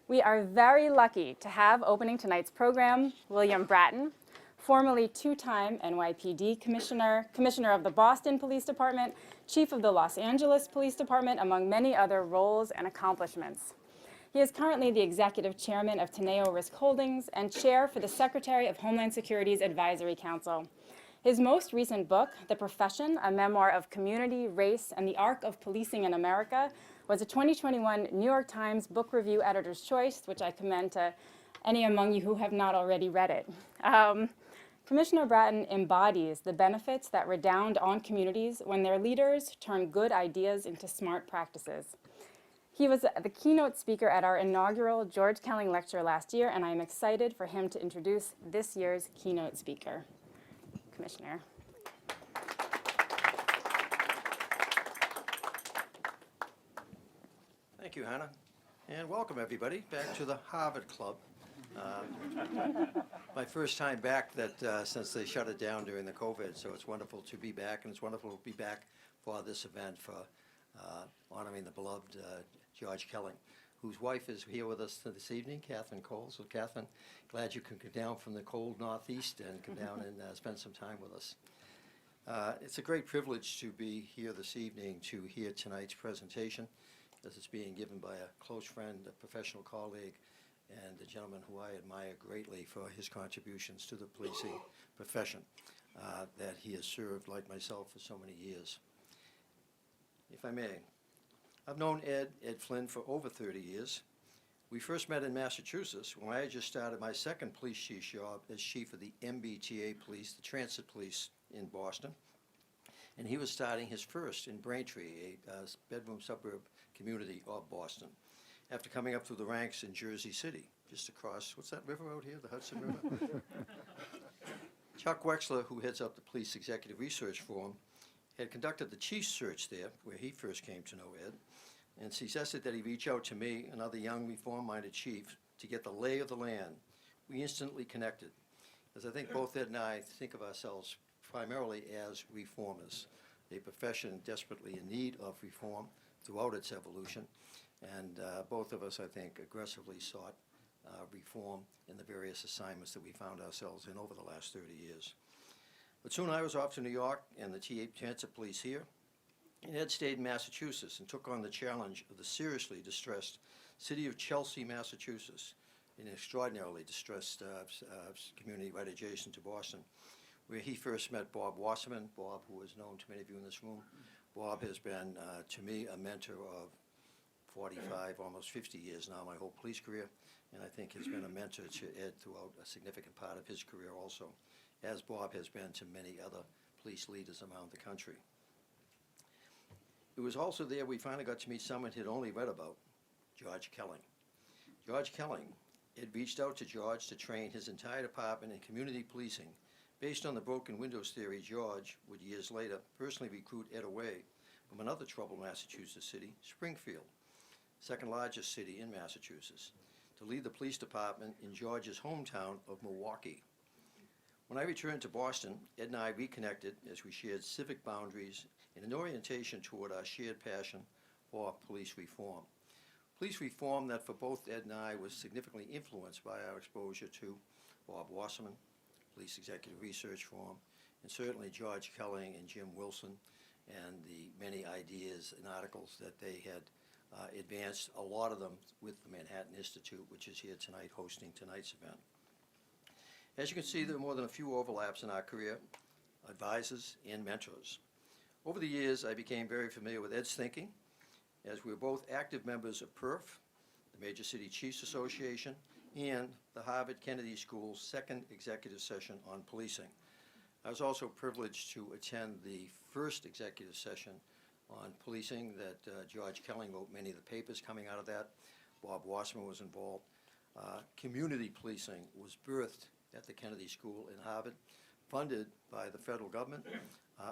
We are very lucky to have opening tonight's program William Bratton, formerly two-time NYPD Commissioner, Commissioner of the Boston Police Department, Chief of the Los Angeles Police Department, among many other roles and accomplishments. He is currently the Executive Chairman of Teneo Risk Holdings and Chair for the Secretary of Homeland Security's Advisory Council. His most recent book, The Profession, a memoir of community, race, and the arc of policing in America, was a 2021 New York Times Book Review Editor's Choice, which I commend to any among you who have not already read it. Commissioner Bratton embodies the benefits that redound on communities when their leaders turn good ideas into smart practices. He was the keynote speaker at our inaugural George Kelling Lecture last year, and I'm excited for him to introduce this year's keynote speaker. Commissioner. Thank you, Hannah, and welcome everybody back to the Harvard Club. My first time back since they shut it down during the COVID, so it's wonderful to be back, and it's wonderful to be back for this event for honoring the beloved George Kelling, whose wife is here with us this evening, Catherine Cole. So Catherine, glad you could come down from the cold Northeast and come down and spend some time with us. It's a great privilege to be here this evening to hear tonight's presentation, as it's being given by a close friend, a professional colleague, and a gentleman who I admire greatly for his contributions to the policing profession that he has served, like myself, for so many years. If I may, I've known Ed Flynn for over 30 years. We first met in Massachusetts when I had just started my second police chief's job as chief of the MBTA police, the transit police in Boston. And he was starting his first in Braintree, a bedroom suburb community of Boston, after coming up through the ranks in Jersey City, just across, what's that river out here, the Hudson River? Chuck Wexler, who heads up the Police Executive Research Forum, had conducted the chief's search there, where he first came to know Ed, and suggested that he reach out to me, another young reform-minded chief, to get the lay of the land. We instantly connected, as I think both Ed and I think of ourselves primarily as reformers, a profession desperately in need of reform throughout its evolution, and both of us, I think, aggressively sought reform in the various assignments that we found ourselves in over the last 30 years. But soon I was off to New York and the transit police here, and Ed stayed in Massachusetts and took on the challenge of the seriously distressed city of Chelsea, Massachusetts, an extraordinarily distressed community right adjacent to Boston, where he first met Bob Wasserman. Bob, who is known to many of you in this room. Bob has been, to me, a mentor of 45, almost 50 years now, my whole police career, and I think has been a mentor to Ed throughout a significant part of his career also, as Bob has been to many other police leaders around the country. It was also there we finally got to meet someone he'd only read about, George Kelling. George Kelling had reached out to George to train his entire department in community policing. Based on the broken windows theory, George would years later personally recruit Ed away from another troubled Massachusetts city, Springfield, second largest city in Massachusetts, to lead the police department in George's hometown of Milwaukee. When I returned to Boston, Ed and I reconnected as we shared civic boundaries and an orientation toward our shared passion for police reform. Police reform that for both Ed and I was significantly influenced by our exposure to Bob Wasserman, Police Executive Research Forum, and certainly George Kelling and Jim Wilson, and the many ideas and articles that they had advanced, a lot of them with the Manhattan Institute, which is here tonight hosting tonight's event. As you can see, there are more than a few overlaps in our career, advisors and mentors. Over the years, I became very familiar with Ed's thinking, as we were both active members of PERF, the Major City Chiefs Association, and the Harvard Kennedy School's second executive session on policing. I was also privileged to attend the first executive session on policing that George Kelling wrote many of the papers coming out of that. Bob Wasserman was involved. Community policing was birthed at the Kennedy School in Harvard, funded by the federal government,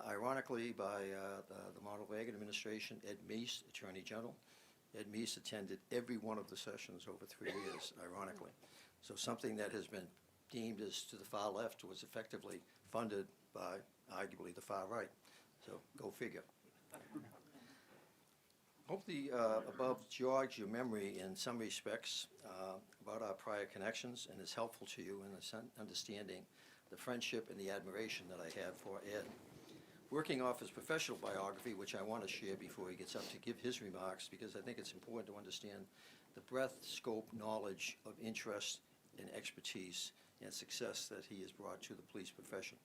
ironically by the Ronald Reagan administration, Ed Meese, Attorney General. Ed Meese attended every one of the sessions over 3 years, ironically. So something that has been deemed as to the far left was effectively funded by arguably the far right. So go figure. Hope the above jogs your memory in some respects about our prior connections and is helpful to you in understanding the friendship and the admiration that I have for Ed. Working off his professional biography, which I want to share before he gets up to give his remarks, because I think it's important to understand the breadth, scope, knowledge of interest and expertise and success that he has brought to the police profession.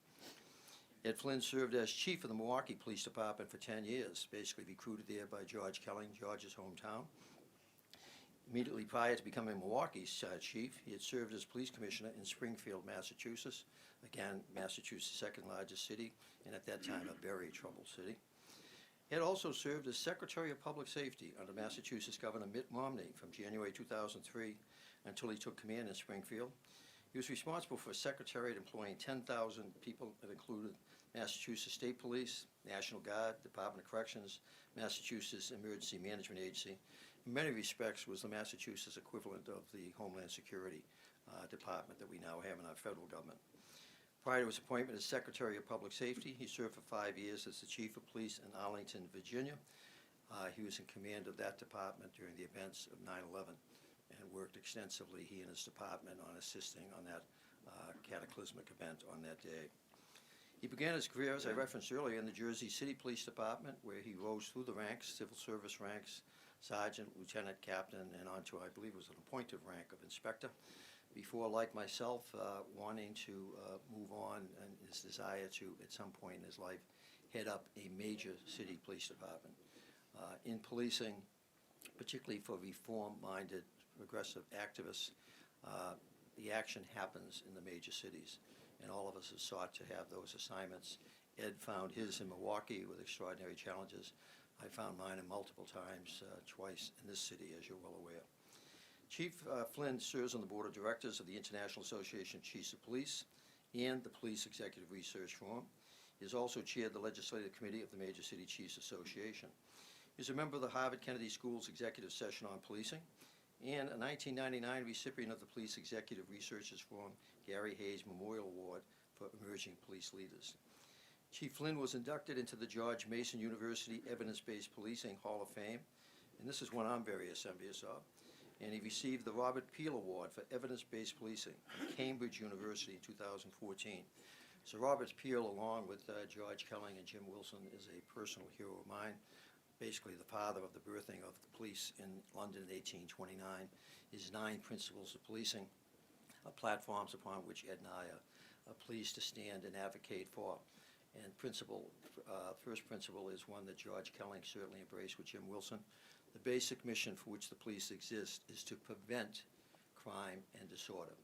Ed Flynn served as chief of the Milwaukee Police Department for 10 years, basically recruited there by George Kelling, George's hometown. Immediately prior to becoming Milwaukee's chief, he had served as police commissioner in Springfield, Massachusetts, again, Massachusetts' second largest city, and at that time a very troubled city. Ed also served as Secretary of Public Safety under Massachusetts Governor Mitt Romney from January 2003 until he took command in Springfield. He was responsible for a secretariat employing 10,000 people that included Massachusetts State Police, National Guard, Department of Corrections, Massachusetts Emergency Management Agency. In many respects was the Massachusetts equivalent of the Homeland Security Department that we now have in our federal government. Prior to his appointment as Secretary of Public Safety, he served for 5 years as the Chief of Police in Arlington, Virginia. He was in command of that department during the events of 9/11 and worked extensively, he and his department, on assisting on that cataclysmic event on that day. He began his career, as I referenced earlier, in the Jersey City Police Department, where he rose through the ranks, civil service ranks, sergeant, lieutenant, captain, and on to, I believe, was an appointed rank of inspector, before, like myself, wanting to move on and his desire to, at some point in his life, head up a major city police department. In policing, particularly for reform-minded, progressive activists, the action happens in the major cities, and all of us have sought to have those assignments. Ed found his in Milwaukee with extraordinary challenges. I found mine in multiple times, twice in this city, as you're well aware. Chief Flynn serves on the board of directors of the International Association of Chiefs of Police and the Police Executive Research Forum. He has also chaired the legislative committee of the Major City Chiefs Association. He is a member of the Harvard Kennedy School's executive session on policing and a 1999 recipient of the Police Executive Researchers Forum Gary Hayes Memorial Award for Emerging Police Leaders. Chief Flynn was inducted into the George Mason University Evidence-Based Policing Hall of Fame, and this is one I'm very envious of. And he received the Robert Peel Award for Evidence-Based Policing from Cambridge University in 2014. So Robert Peel, along with George Kelling and Jim Wilson, is a personal hero of mine, basically the father of the birthing of the police in London in 1829. His 9 principles of policing are platforms upon which Ed and I are pleased to stand and advocate for. And first principle is one that George Kelling certainly embraced with Jim Wilson. The basic mission for which the police exist is to prevent crime and disorder.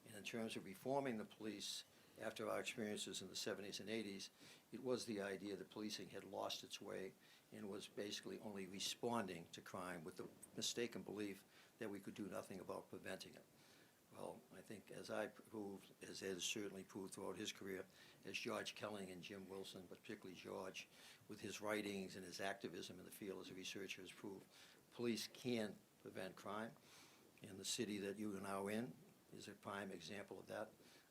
And in terms of reforming the police, after our experiences in the 70s and 80s, it was the idea that policing had lost its way and was basically only responding to crime with the mistaken belief that we could do nothing about preventing it. Well, I think as I proved, as Ed has certainly proved throughout his career, as George Kelling and Jim Wilson, but particularly George, with his writings and his activism in the field as a researcher has proved, police can prevent crime. And the city that you are now in is a prime example of that,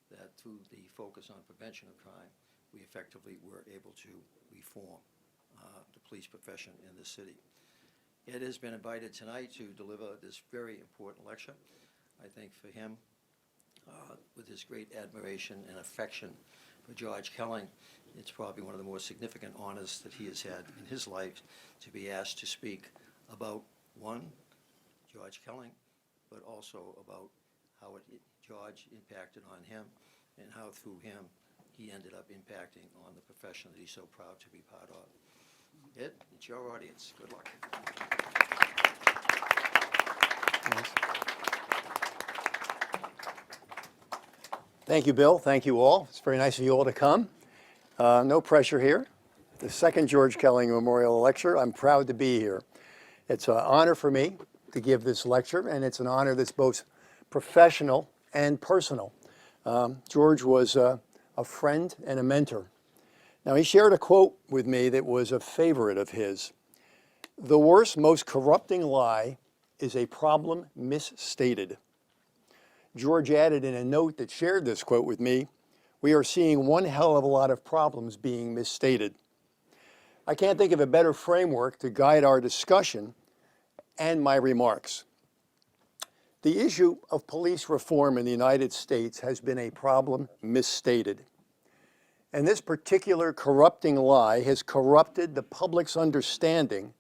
that through the focus on prevention of crime, we effectively were able to reform the police profession in this city. Ed has been invited tonight to deliver this very important lecture. I think for him, with his great admiration and affection for George Kelling, it's probably one of the more significant honors that he has had in his life to be asked to speak about, one, George Kelling, but also about how George impacted on him and how through him he ended up impacting on the profession that he's so proud to be part of. Ed, it's your audience. Good luck. Thank you, Bill. Thank you all. It's very nice of you all to come. No pressure here. The second George Kelling Memorial Lecture. I'm proud to be here. It's an honor for me to give this lecture, and it's an honor that's both professional and personal. George was a friend and a mentor. Now, he shared a quote with me that was a favorite of his. "The worst, most corrupting lie is a problem misstated." George added in a note that shared this quote with me, "We are seeing one hell of a lot of problems being misstated." I can't think of a better framework to guide our discussion and my remarks. The issue of police reform in the United States has been a problem misstated. And this particular corrupting lie has corrupted the public's understanding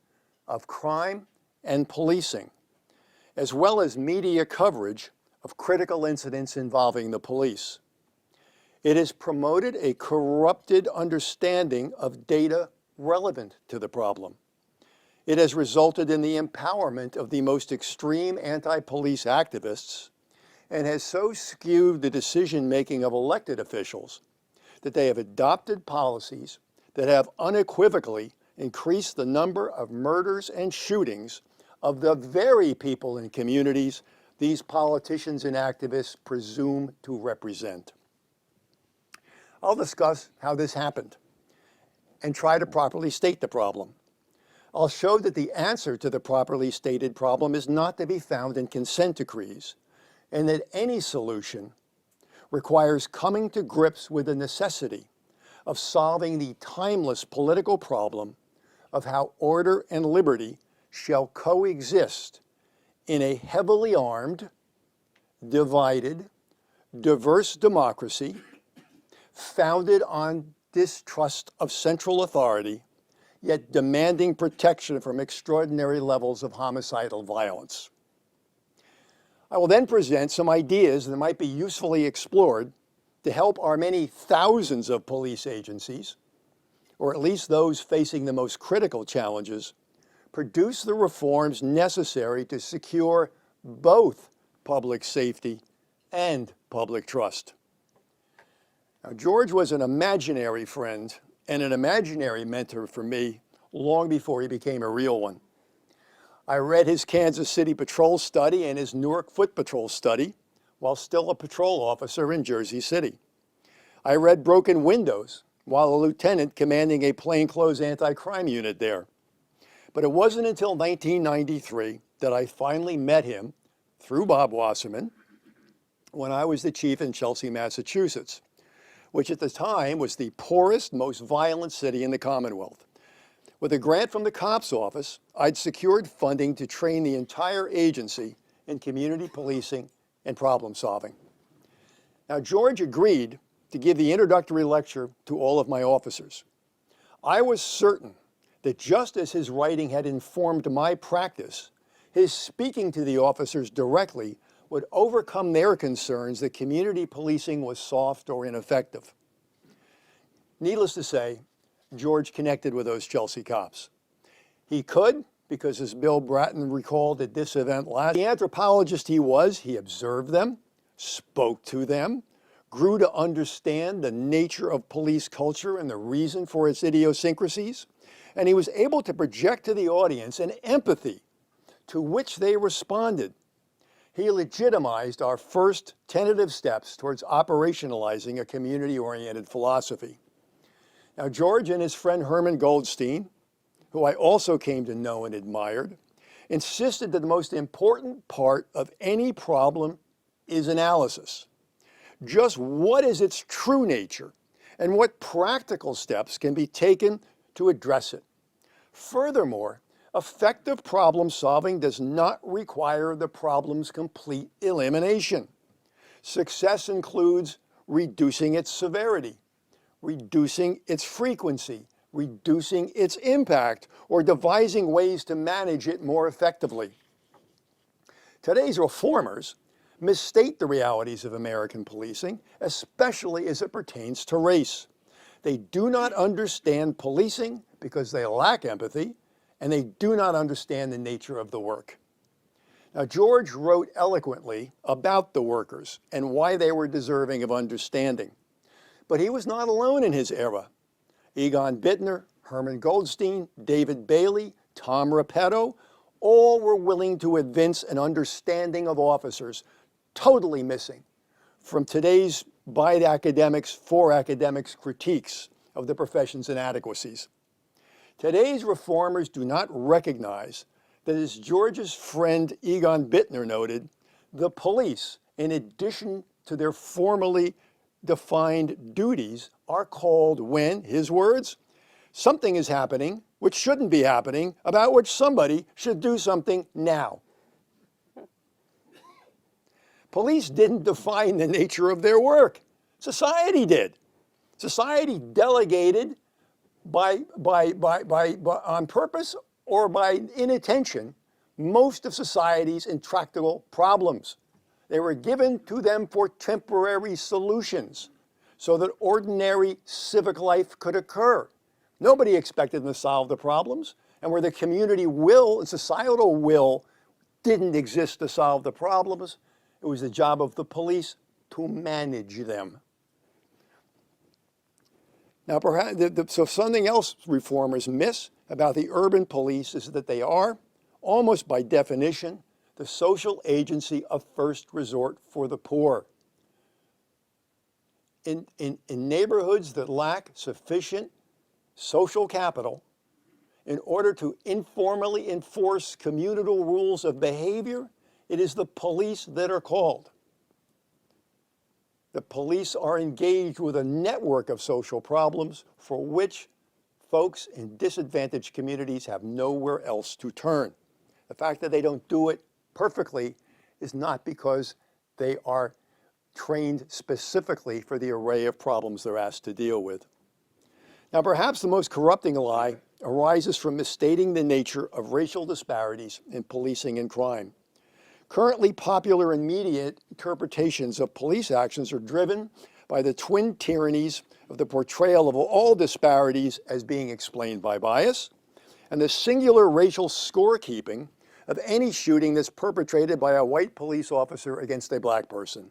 of crime and policing, as well as media coverage of critical incidents involving the police. It has promoted a corrupted understanding of data relevant to the problem. It has resulted in the empowerment of the most extreme anti-police activists and has so skewed the decision-making of elected officials that they have adopted policies that have unequivocally increased the number of murders and shootings of the very people in communities these politicians and activists presume to represent. I'll discuss how this happened and try to properly state the problem. I'll show that the answer to the properly stated problem is not to be found in consent decrees, and that any solution requires coming to grips with the necessity of solving the timeless political problem of how order and liberty shall coexist in a heavily armed, divided, diverse democracy founded on distrust of central authority, yet demanding protection from extraordinary levels of homicidal violence. I will then present some ideas that might be usefully explored to help our many thousands of police agencies, or at least those facing the most critical challenges, produce the reforms necessary to secure both public safety and public trust. Now, George was an imaginary friend and an imaginary mentor for me long before he became a real one. I read his Kansas City Patrol study and his Newark Foot Patrol study while still a patrol officer in Jersey City. I read Broken Windows while a lieutenant commanding a plainclothes anti-crime unit there. But it wasn't until 1993 that I finally met him through Bob Wasserman when I was the chief in Chelsea, Massachusetts, which at the time was the poorest, most violent city in the Commonwealth. With a grant from the COPS office, I'd secured funding to train the entire agency in community policing and problem solving. Now, George agreed to give the introductory lecture to all of my officers. I was certain that just as his writing had informed my practice, his speaking to the officers directly would overcome their concerns that community policing was soft or ineffective. Needless to say, George connected with those Chelsea cops. He could, because as Bill Bratton recalled at this event last, the anthropologist he was, he observed them, spoke to them, grew to understand the nature of police culture and the reason for its idiosyncrasies, and he was able to project to the audience an empathy to which they responded. He legitimized our first tentative steps towards operationalizing a community-oriented philosophy. Now, George and his friend Herman Goldstein, who I also came to know and admired, insisted that the most important part of any problem is analysis. Just what is its true nature and what practical steps can be taken to address it. Furthermore, effective problem solving does not require the problem's complete elimination. Success includes reducing its severity, reducing its frequency, reducing its impact, or devising ways to manage it more effectively. Today's reformers misstate the realities of American policing, especially as it pertains to race. They do not understand policing because they lack empathy, and they do not understand the nature of the work. Now, George wrote eloquently about the workers and why they were deserving of understanding. But he was not alone in his era. Egon Bittner, Herman Goldstein, David Bailey, Tom Repetto, all were willing to evince an understanding of officers totally missing from today's by academics, for academics critiques of the profession's inadequacies. Today's reformers do not recognize that, as George's friend Egon Bittner noted, the police, in addition to their formally defined duties, are called when, his words, Something is happening which shouldn't be happening, about which somebody should do something now. Police didn't define the nature of their work. Society did. Society delegated on purpose or by inattention most of society's intractable problems. They were given to them for temporary solutions so that ordinary civic life could occur. Nobody expected them to solve the problems, and where the community will and societal will didn't exist to solve the problems, it was the job of the police to manage them. Now, perhaps, so something else reformers miss about the urban police is that they are, almost by definition, the social agency of first resort for the poor. In neighborhoods that lack sufficient social capital, in order to informally enforce communal rules of behavior, it is the police that are called. The police are engaged with a network of social problems for which folks in disadvantaged communities have nowhere else to turn. The fact that they don't do it perfectly is not because they are trained specifically for the array of problems they're asked to deal with. Now, perhaps the most corrupting lie arises from misstating the nature of racial disparities in policing and crime. Currently popular and media interpretations of police actions are driven by the twin tyrannies of the portrayal of all disparities as being explained by bias, and the singular racial scorekeeping of any shooting that's perpetrated by a white police officer against a black person.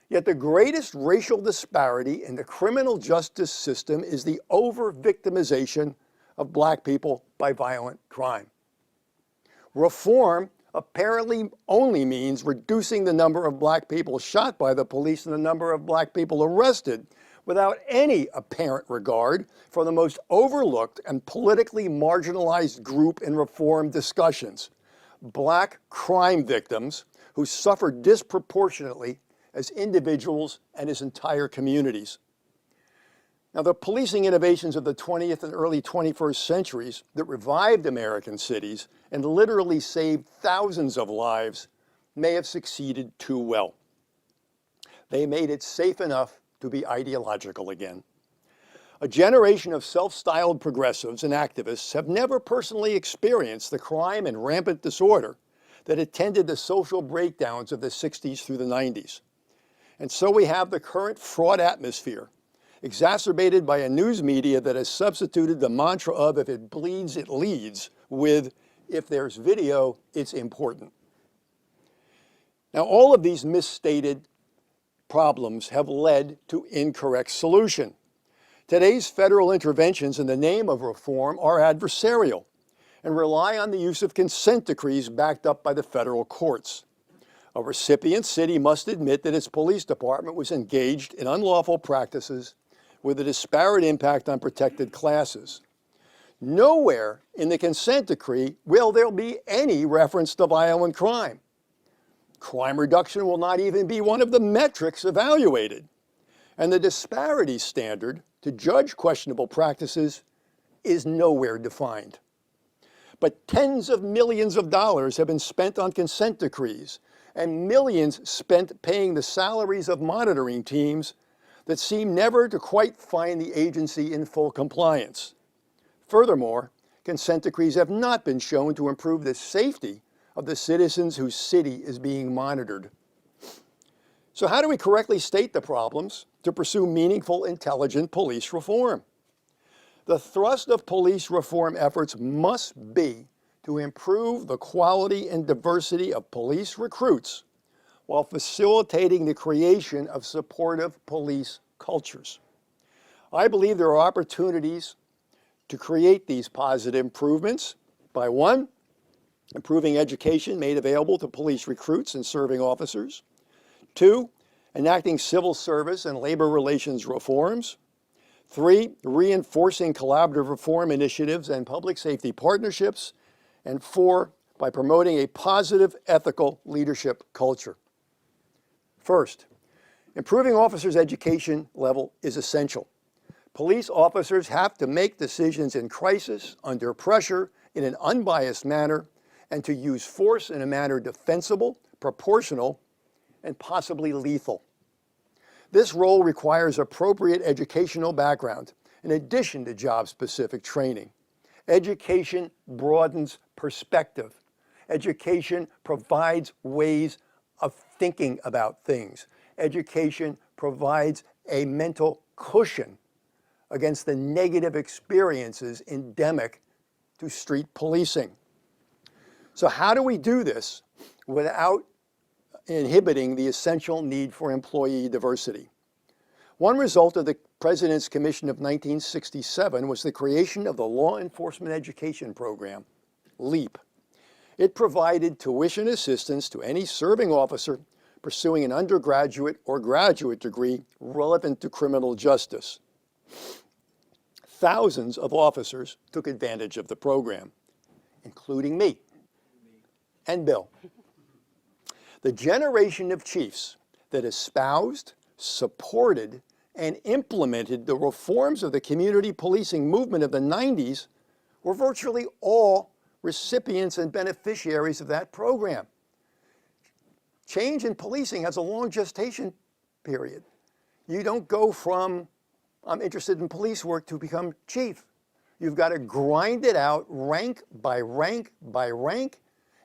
Yet the greatest racial disparity in the criminal justice system is the over-victimization of black people by violent crime. Reform apparently only means reducing the number of black people shot by the police and the number of black people arrested, without any apparent regard for the most overlooked and politically marginalized group in reform discussions: black crime victims who suffer disproportionately as individuals and as entire communities. Now, the policing innovations of the 20th and early 21st centuries that revived American cities and literally saved thousands of lives may have succeeded too well. They made it safe enough to be ideological again. A generation of self-styled progressives and activists have never personally experienced the crime and rampant disorder that attended the social breakdowns of the 60s through the 90s. And so we have the current fraught atmosphere, exacerbated by a news media that has substituted the mantra of "if it bleeds, it leads" with "if there's video, it's important." Now, all of these misstated problems have led to incorrect solution. Today's federal interventions in the name of reform are adversarial and rely on the use of consent decrees backed up by the federal courts. A recipient city must admit that its police department was engaged in unlawful practices with a disparate impact on protected classes. Nowhere in the consent decree will there be any reference to violent crime. Crime reduction will not even be one of the metrics evaluated. And the disparity standard to judge questionable practices is nowhere defined. But tens of millions of dollars have been spent on consent decrees, and millions spent paying the salaries of monitoring teams that seem never to quite find the agency in full compliance. Furthermore, consent decrees have not been shown to improve the safety of the citizens whose city is being monitored. So how do we correctly state the problems to pursue meaningful, intelligent police reform? The thrust of police reform efforts must be to improve the quality and diversity of police recruits while facilitating the creation of supportive police cultures. I believe there are opportunities to create these positive improvements by: 1, improving education made available to police recruits and serving officers; 2, enacting civil service and labor relations reforms; 3, reinforcing collaborative reform initiatives and public safety partnerships; and 4, by promoting a positive ethical leadership culture. First, improving officers' education level is essential. Police officers have to make decisions in crisis, under pressure, in an unbiased manner, and to use force in a manner defensible, proportional, and possibly lethal. This role requires appropriate educational background in addition to job-specific training. Education broadens perspective. Education provides ways of thinking about things. Education provides a mental cushion against the negative experiences endemic to street policing. So how do we do this without inhibiting the essential need for employee diversity? One result of the President's Commission of 1967 was the creation of the Law Enforcement Education Program, LEAP. It provided tuition assistance to any serving officer pursuing an undergraduate or graduate degree relevant to criminal justice. Thousands of officers took advantage of the program, including me and Bill. The generation of chiefs that espoused, supported, and implemented the reforms of the community policing movement of the 90s were virtually all recipients and beneficiaries of that program. Change in policing has a long gestation period. You don't go from, I'm interested in police work, to become chief. You've got to grind it out rank by rank by rank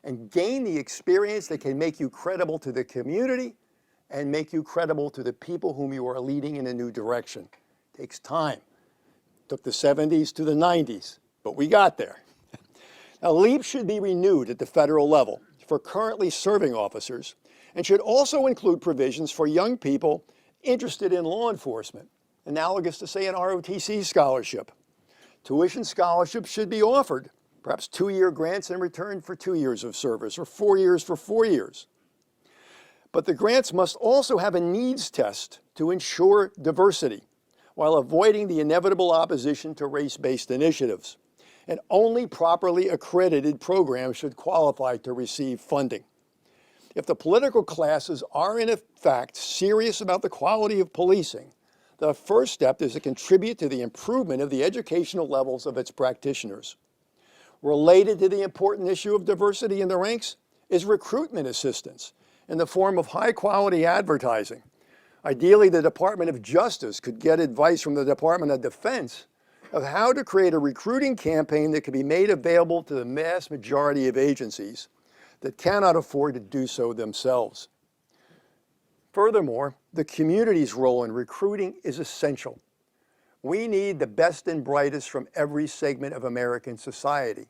and gain the experience that can make you credible to the community and make you credible to the people whom you are leading in a new direction. It takes time. It took the 70s to the 90s, but we got there. Now, LEAP should be renewed at the federal level for currently serving officers and should also include provisions for young people interested in law enforcement, analogous to, say, an ROTC scholarship. Tuition scholarships should be offered, perhaps 2-year grants in return for 2 years of service or 4 years for 4 years. But the grants must also have a needs test to ensure diversity while avoiding the inevitable opposition to race-based initiatives. And only properly accredited programs should qualify to receive funding. If the political classes are in fact serious about the quality of policing, the first step is to contribute to the improvement of the educational levels of its practitioners. Related to the important issue of diversity in the ranks is recruitment assistance in the form of high-quality advertising. Ideally, the Department of Justice could get advice from the Department of Defense of how to create a recruiting campaign that can be made available to the vast majority of agencies that cannot afford to do so themselves. Furthermore, the community's role in recruiting is essential. We need the best and brightest from every segment of American society.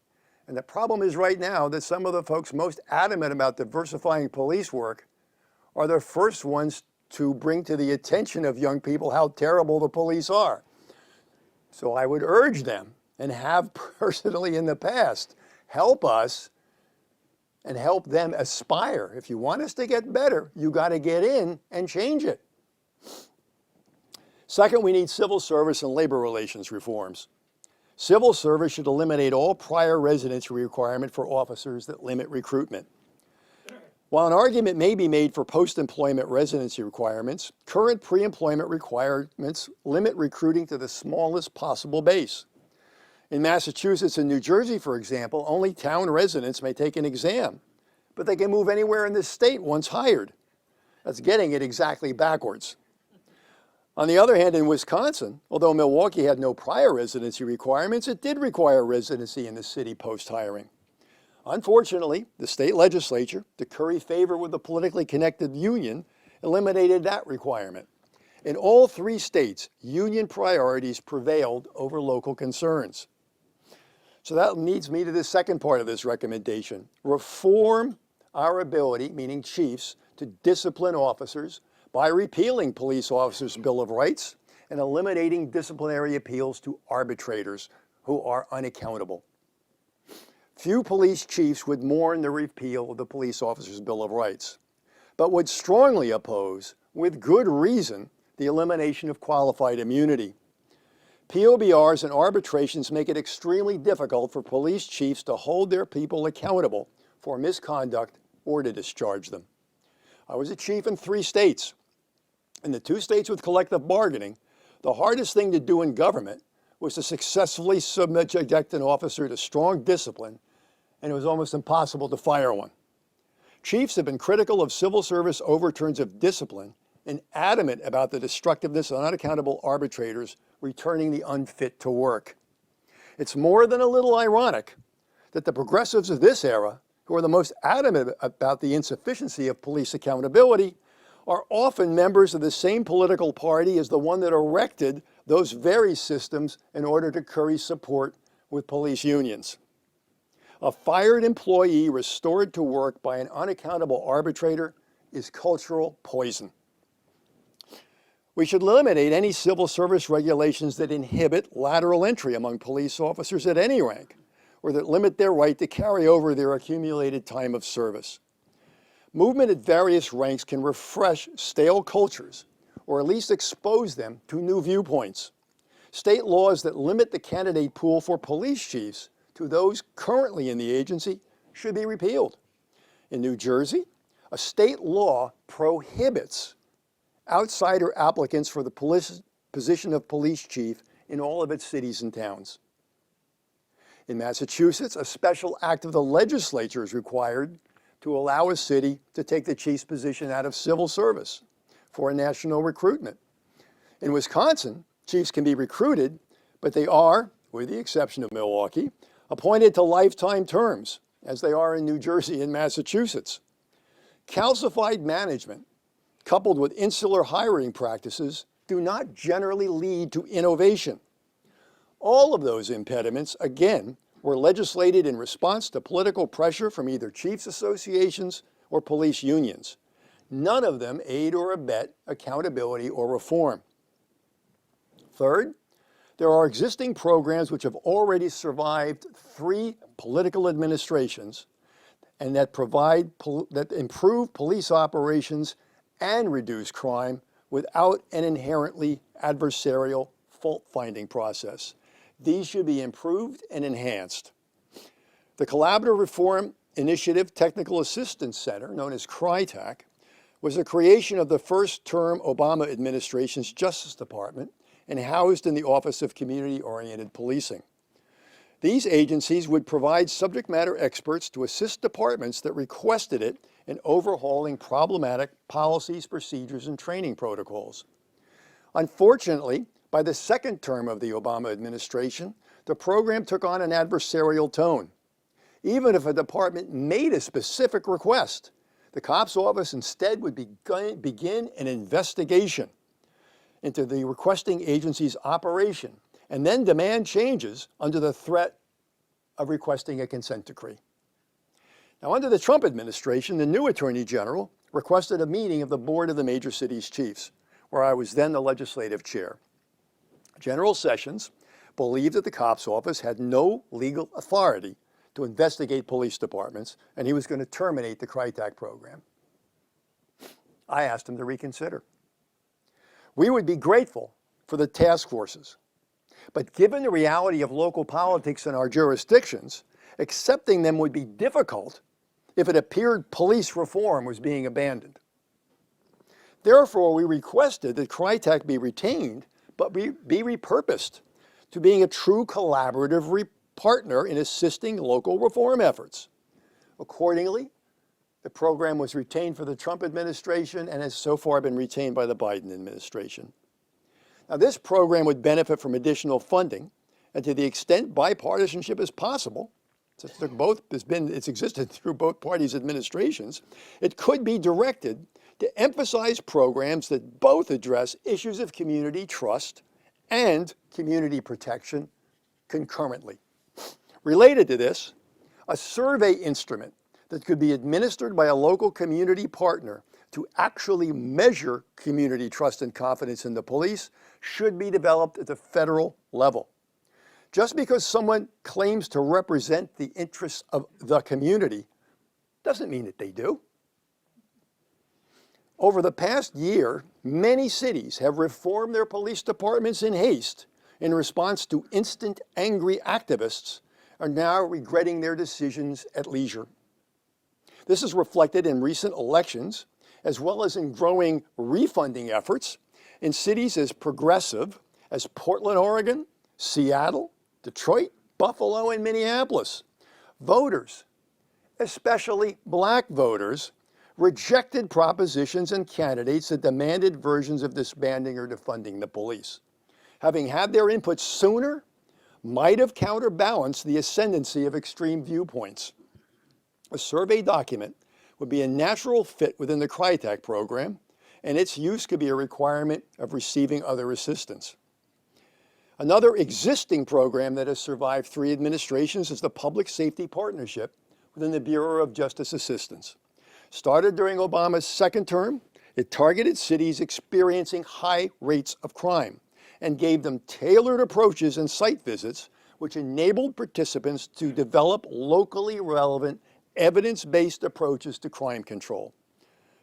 And the problem is right now that some of the folks most adamant about diversifying police work are the first ones to bring to the attention of young people how terrible the police are. So I would urge them, and have personally in the past, help us and help them aspire. If you want us to get better, you got to get in and change it. Second, we need civil service and labor relations reforms. Civil service should eliminate all prior residency requirement for officers that limit recruitment. While an argument may be made for post-employment residency requirements, current pre-employment requirements limit recruiting to the smallest possible base. In Massachusetts and New Jersey, for example, only town residents may take an exam, but they can move anywhere in the state once hired. That's getting it exactly backwards. On the other hand, in Wisconsin, although Milwaukee had no prior residency requirements, it did require residency in the city post-hiring. Unfortunately, the state legislature, to curry favor with the politically connected union, eliminated that requirement. In all 3 states, union priorities prevailed over local concerns. So that leads me to the second part of this recommendation. Reform our ability, meaning chiefs, to discipline officers by repealing police officers' Bill of Rights and eliminating disciplinary appeals to arbitrators who are unaccountable. Few police chiefs would mourn the repeal of the police officers' Bill of Rights, but would strongly oppose, with good reason, the elimination of qualified immunity. POBRs and arbitrations make it extremely difficult for police chiefs to hold their people accountable for misconduct or to discharge them. I was a chief in 3 states. In the 2 states with collective bargaining, the hardest thing to do in government was to successfully subject an officer to strong discipline, and it was almost impossible to fire one. Chiefs have been critical of civil service overturns of discipline and adamant about the destructiveness of unaccountable arbitrators returning the unfit to work. It's more than a little ironic that the progressives of this era, who are the most adamant about the insufficiency of police accountability, are often members of the same political party as the one that erected those very systems in order to curry support with police unions. A fired employee restored to work by an unaccountable arbitrator is cultural poison. We should eliminate any civil service regulations that inhibit lateral entry among police officers at any rank, or that limit their right to carry over their accumulated time of service. Movement at various ranks can refresh stale cultures, or at least expose them to new viewpoints. State laws that limit the candidate pool for police chiefs to those currently in the agency should be repealed. In New Jersey, a state law prohibits outsider applicants for the position of police chief in all of its cities and towns. In Massachusetts, a special act of the legislature is required to allow a city to take the chief's position out of civil service for a national recruitment. In Wisconsin, chiefs can be recruited, but they are, with the exception of Milwaukee, appointed to lifetime terms, as they are in New Jersey and Massachusetts. Calcified management, coupled with insular hiring practices, do not generally lead to innovation. All of those impediments, again, were legislated in response to political pressure from either chiefs associations or police unions. None of them aid or abet accountability or reform. Third, there are existing programs which have already survived 3 political administrations and that improve police operations and reduce crime without an inherently adversarial fault-finding process. These should be improved and enhanced. The Collaborative Reform Initiative Technical Assistance Center, known as CRITAC, was a creation of the first-term Obama administration's Justice Department and housed in the Office of Community-Oriented Policing. These agencies would provide subject matter experts to assist departments that requested it in overhauling problematic policies, procedures, and training protocols. Unfortunately, by the second term of the Obama administration, the program took on an adversarial tone. Even if a department made a specific request, the COPS office instead would begin an investigation into the requesting agency's operation and then demand changes under the threat of requesting a consent decree. Now, under the Trump administration, the new Attorney General requested a meeting of the Board of the Major Cities Chiefs, where I was then the legislative chair. General Sessions believed that the COPS office had no legal authority to investigate police departments, and he was going to terminate the CRITAC program. I asked him to reconsider. We would be grateful for the task forces, but given the reality of local politics in our jurisdictions, accepting them would be difficult if it appeared police reform was being abandoned. Therefore, we requested that CRITAC be retained, but be repurposed to being a true collaborative partner in assisting local reform efforts. Accordingly, the program was retained for the Trump administration and has so far been retained by the Biden administration. Now, this program would benefit from additional funding, and to the extent bipartisanship is possible, since it's existed through both parties' administrations, it could be directed to emphasize programs that both address issues of community trust and community protection concurrently. Related to this, a survey instrument that could be administered by a local community partner to actually measure community trust and confidence in the police should be developed at the federal level. Just because someone claims to represent the interests of the community doesn't mean that they do. Over the past year, many cities have reformed their police departments in haste in response to instant angry activists are now regretting their decisions at leisure. This is reflected in recent elections, as well as in growing refunding efforts in cities as progressive as Portland, Oregon, Seattle, Detroit, Buffalo, and Minneapolis. Voters, especially black voters, rejected propositions and candidates that demanded versions of disbanding or defunding the police. Having had their input sooner might have counterbalanced the ascendancy of extreme viewpoints. A survey document would be a natural fit within the CRITAC program, and its use could be a requirement of receiving other assistance. Another existing program that has survived 3 administrations is the Public Safety Partnership within the Bureau of Justice Assistance. Started during Obama's second term, it targeted cities experiencing high rates of crime and gave them tailored approaches and site visits, which enabled participants to develop locally relevant, evidence-based approaches to crime control.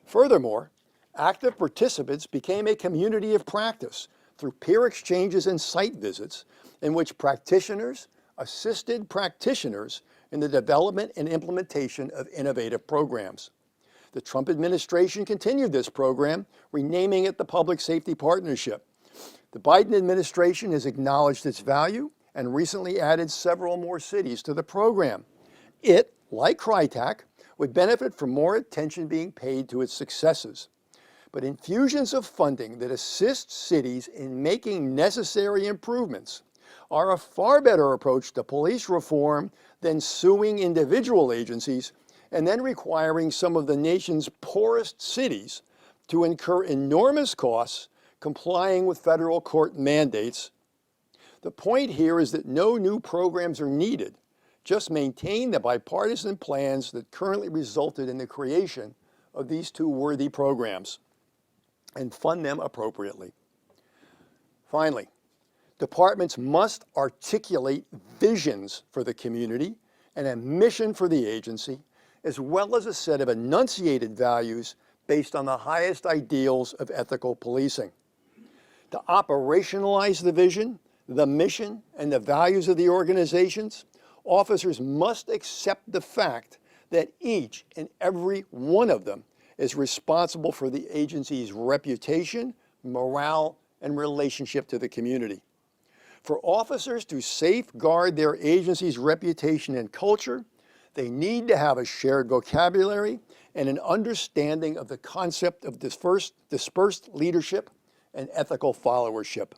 Furthermore, active participants became a community of practice through peer exchanges and site visits in which practitioners assisted practitioners in the development and implementation of innovative programs. The Trump administration continued this program, renaming it the Public Safety Partnership. The Biden administration has acknowledged its value and recently added several more cities to the program. It, like CRITAC, would benefit from more attention being paid to its successes. But infusions of funding that assist cities in making necessary improvements are a far better approach to police reform than suing individual agencies and then requiring some of the nation's poorest cities to incur enormous costs complying with federal court mandates. The point here is that no new programs are needed. Just maintain the bipartisan plans that currently resulted in the creation of these 2 worthy programs and fund them appropriately. Finally, departments must articulate visions for the community and a mission for the agency, as well as a set of enunciated values based on the highest ideals of ethical policing. To operationalize the vision, the mission, and the values of the organizations, officers must accept the fact that each and every one of them is responsible for the agency's reputation, morale, and relationship to the community. For officers to safeguard their agency's reputation and culture, they need to have a shared vocabulary and an understanding of the concept of dispersed leadership and ethical followership.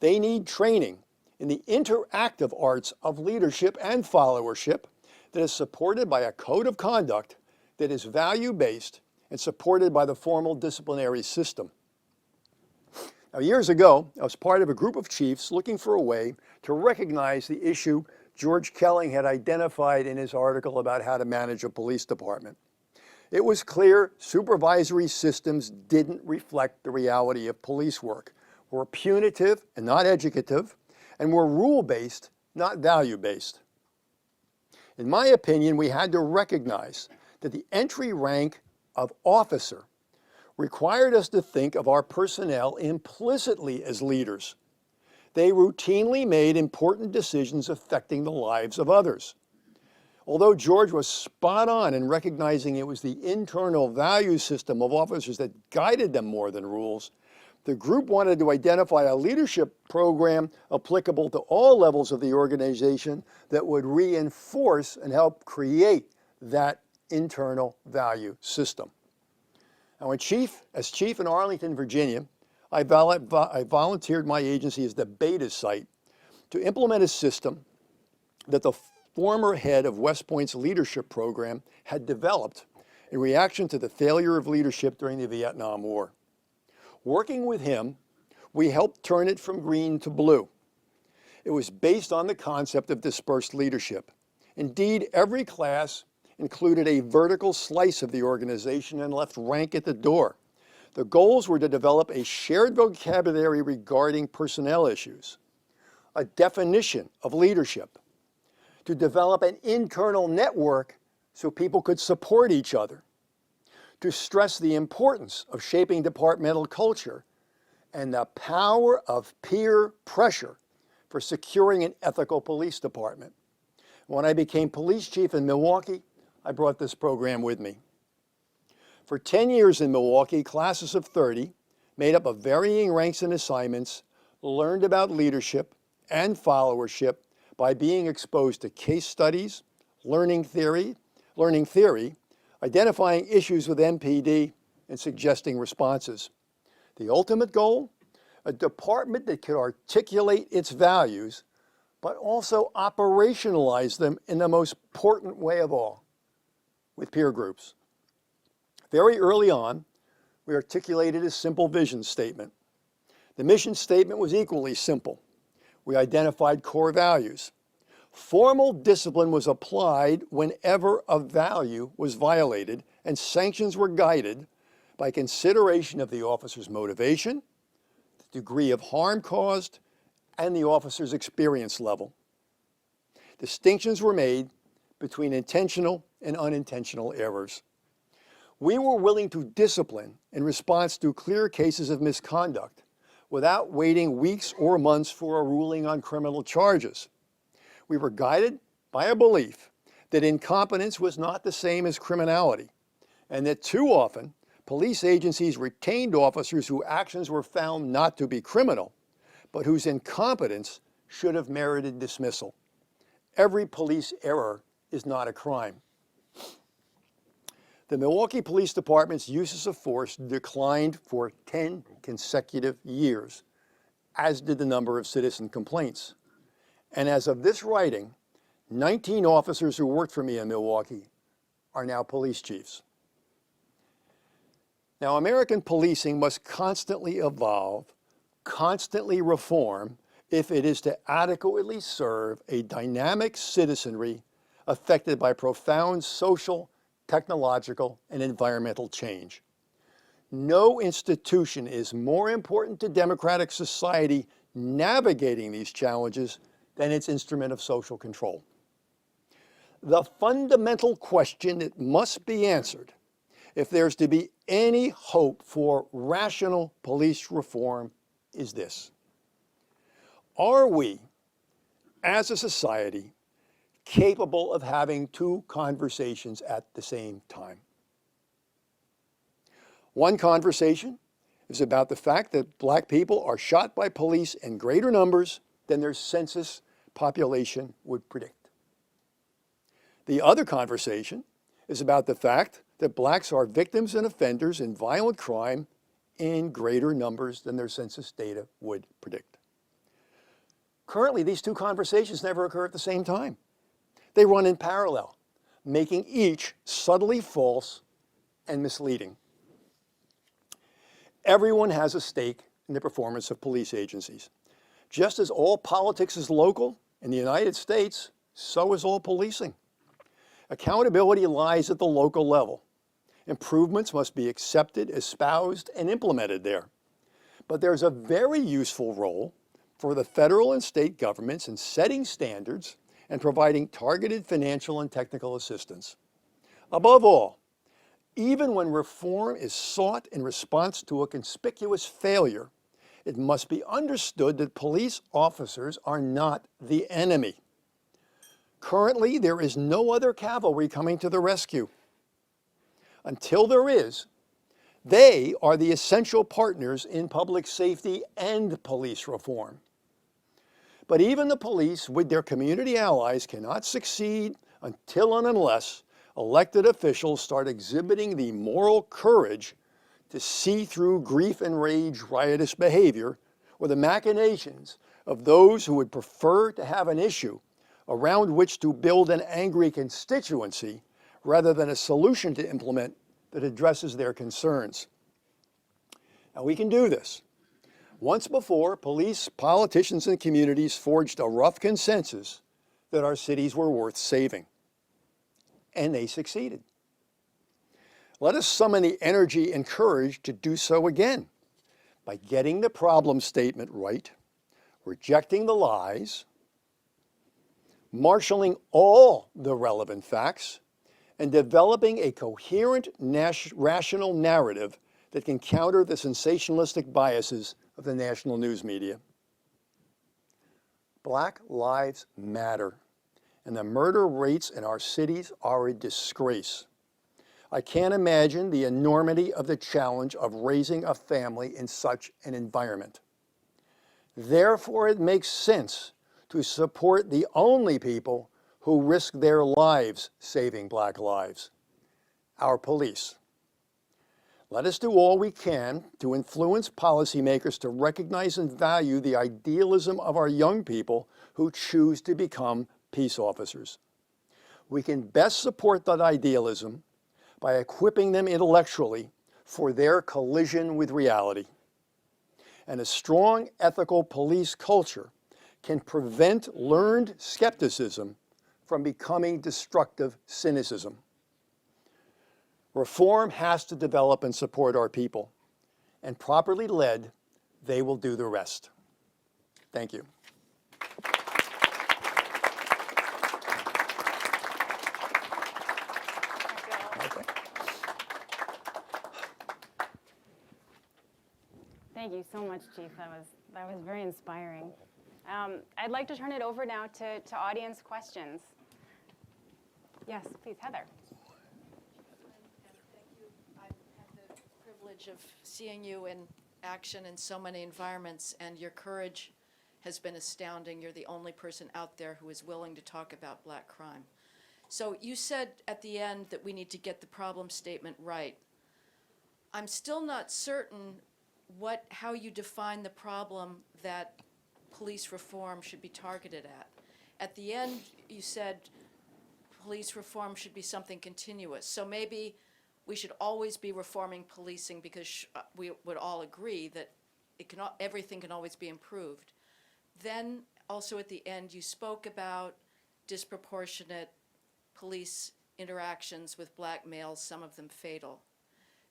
They need training in the interactive arts of leadership and followership that is supported by a code of conduct that is value-based and supported by the formal disciplinary system. Now, years ago, I was part of a group of chiefs looking for a way to recognize the issue George Kelling had identified in his article about how to manage a police department. It was clear supervisory systems didn't reflect the reality of police work, were punitive and not educative, and were rule-based, not value-based. In my opinion, we had to recognize that the entry rank of officer required us to think of our personnel implicitly as leaders. They routinely made important decisions affecting the lives of others. Although George was spot on in recognizing it was the internal value system of officers that guided them more than rules, the group wanted to identify a leadership program applicable to all levels of the organization that would reinforce and help create that internal value system. Now, as chief in Arlington, Virginia, I volunteered my agency as the beta site to implement a system that the former head of West Point's leadership program had developed in reaction to the failure of leadership during the Vietnam War. Working with him, we helped turn it from green to blue. It was based on the concept of dispersed leadership. Indeed, every class included a vertical slice of the organization and left rank at the door. The goals were to develop a shared vocabulary regarding personnel issues, a definition of leadership, to develop an internal network so people could support each other, to stress the importance of shaping departmental culture and the power of peer pressure for securing an ethical police department. When I became police chief in Milwaukee, I brought this program with me. For 10 years in Milwaukee, classes of 30, made up of varying ranks and assignments, learned about leadership and followership by being exposed to case studies, learning theory, identifying issues with MPD, and suggesting responses. The ultimate goal? A department that could articulate its values, but also operationalize them in the most important way of all, with peer groups. Very early on, we articulated a simple vision statement. The mission statement was equally simple. We identified core values. Formal discipline was applied whenever a value was violated, and sanctions were guided by consideration of the officer's motivation, the degree of harm caused, and the officer's experience level. Distinctions were made between intentional and unintentional errors. We were willing to discipline in response to clear cases of misconduct without waiting weeks or months for a ruling on criminal charges. We were guided by a belief that incompetence was not the same as criminality, and that too often police agencies retained officers whose actions were found not to be criminal, but whose incompetence should have merited dismissal. Every police error is not a crime. The Milwaukee Police Department's uses of force declined for 10 consecutive years, as did the number of citizen complaints. And as of this writing, 19 officers who worked for me in Milwaukee are now police chiefs. Now, American policing must constantly evolve, constantly reform, if it is to adequately serve a dynamic citizenry affected by profound social, technological, and environmental change. No institution is more important to democratic society navigating these challenges than its instrument of social control. The fundamental question that must be answered if there's to be any hope for rational police reform is this: are we, as a society, capable of having two conversations at the same time? One conversation is about the fact that Black people are shot by police in greater numbers than their census population would predict. The other conversation is about the fact that Blacks are victims and offenders in violent crime in greater numbers than their census data would predict. Currently, these two conversations never occur at the same time. They run in parallel, making each subtly false and misleading. Everyone has a stake in the performance of police agencies. Just as all politics is local in the United States, so is all policing. Accountability lies at the local level. Improvements must be accepted, espoused, and implemented there. But there's a very useful role for the federal and state governments in setting standards and providing targeted financial and technical assistance. Above all, even when reform is sought in response to a conspicuous failure, it must be understood that police officers are not the enemy. Currently, there is no other cavalry coming to the rescue. Until there is, they are the essential partners in public safety and police reform. But even the police, with their community allies, cannot succeed until and unless elected officials start exhibiting the moral courage to see through grief and rage riotous behavior or the machinations of those who would prefer to have an issue around which to build an angry constituency rather than a solution to implement that addresses their concerns. Now, we can do this. Once before, police, politicians, and communities forged a rough consensus that our cities were worth saving. And they succeeded. Let us summon the energy and courage to do so again by getting the problem statement right, rejecting the lies, marshaling all the relevant facts, and developing a coherent rational narrative that can counter the sensationalistic biases of the national news media. Black lives matter, and the murder rates in our cities are a disgrace. I can't imagine the enormity of the challenge of raising a family in such an environment. Therefore, it makes sense to support the only people who risk their lives saving black lives, our police. Let us do all we can to influence policymakers to recognize and value the idealism of our young people who choose to become peace officers. We can best support that idealism by equipping them intellectually for their collision with reality. And a strong ethical police culture can prevent learned skepticism from becoming destructive cynicism. Reform has to develop and support our people, and properly led, they will do the rest. Thank you. Thank you so much, Chief. That was very inspiring. I'd like to turn it over now to audience questions. Yes, please, Heather. Thank you. I've had the privilege of seeing you in action in so many environments, and your courage has been astounding. You're the only person out there who is willing to talk about black crime. So you said at the end that we need to get the problem statement right. I'm still not certain how you define the problem that police reform should be targeted at. At the end, you said police reform should be something continuous. So maybe we should always be reforming policing because we would all agree that everything can always be improved. Then also at the end, you spoke about disproportionate police interactions with black males, some of them fatal.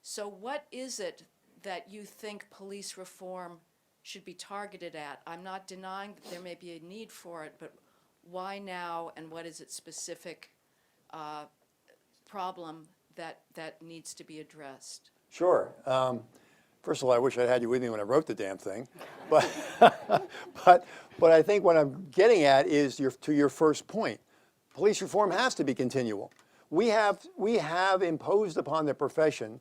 So what is it that you think police reform should be targeted at? I'm not denying that there may be a need for it, but why now, and what is its specific problem that needs to be addressed? Sure. First of all, I wish I had you with me when I wrote the damn thing. But, but I think what I'm getting at is to your first point. Police reform has to be continual. We have imposed upon the profession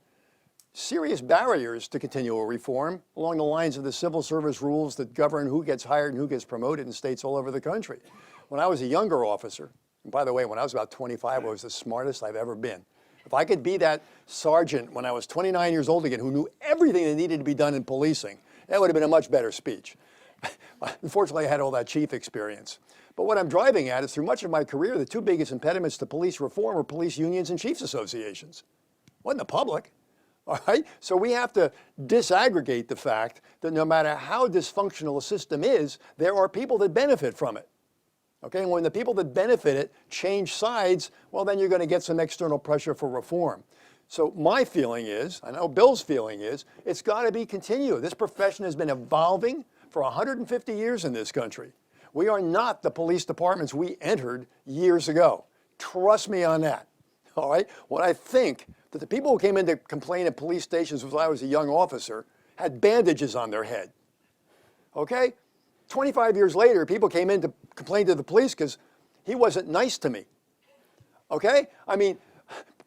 serious barriers to continual reform along the lines of the civil service rules that govern who gets hired and who gets promoted in states all over the country. When I was a younger officer, and by the way, when I was about 25, I was the smartest I've ever been. If I could be that sergeant when I was 29 years old again who knew everything that needed to be done in policing, that would have been a much better speech. Unfortunately, I had all that chief experience. But what I'm driving at is through much of my career, the two biggest impediments to police reform were police unions and chiefs associations. It wasn't the public. All right? So we have to disaggregate the fact that no matter how dysfunctional a system is, there are people that benefit from it. Okay, and when the people that benefit it change sides, well, then you're going to get some external pressure for reform. So my feeling is, I know Bill's feeling is, it's got to be continued. This profession has been evolving for 150 years in this country. We are not the police departments we entered years ago. Trust me on that. All right? What I think that the people who came in to complain at police stations when I was a young officer had bandages on their head. Okay? 25 years later, people came in to complain to the police because he wasn't nice to me. Okay? I mean,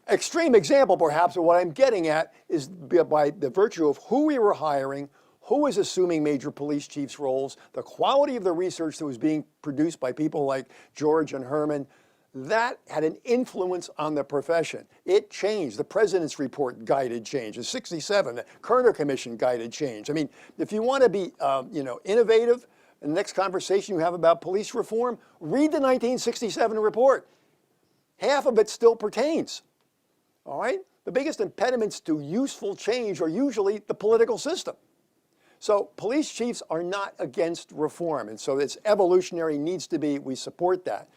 extreme example perhaps of what I'm getting at is by the virtue of who we were hiring, who was assuming major police chiefs' roles, the quality of the research that was being produced by people like George and Herman, that had an influence on the profession. It changed. The President's report guided change. In '67, the Kerner Commission guided change. I mean, if you want to be innovative, in the next conversation you have about police reform, read the 1967 report. Half of it still pertains. All right? The biggest impediments to useful change are usually the political system. So police chiefs are not against reform, and so it's evolutionary, needs to be, we support that.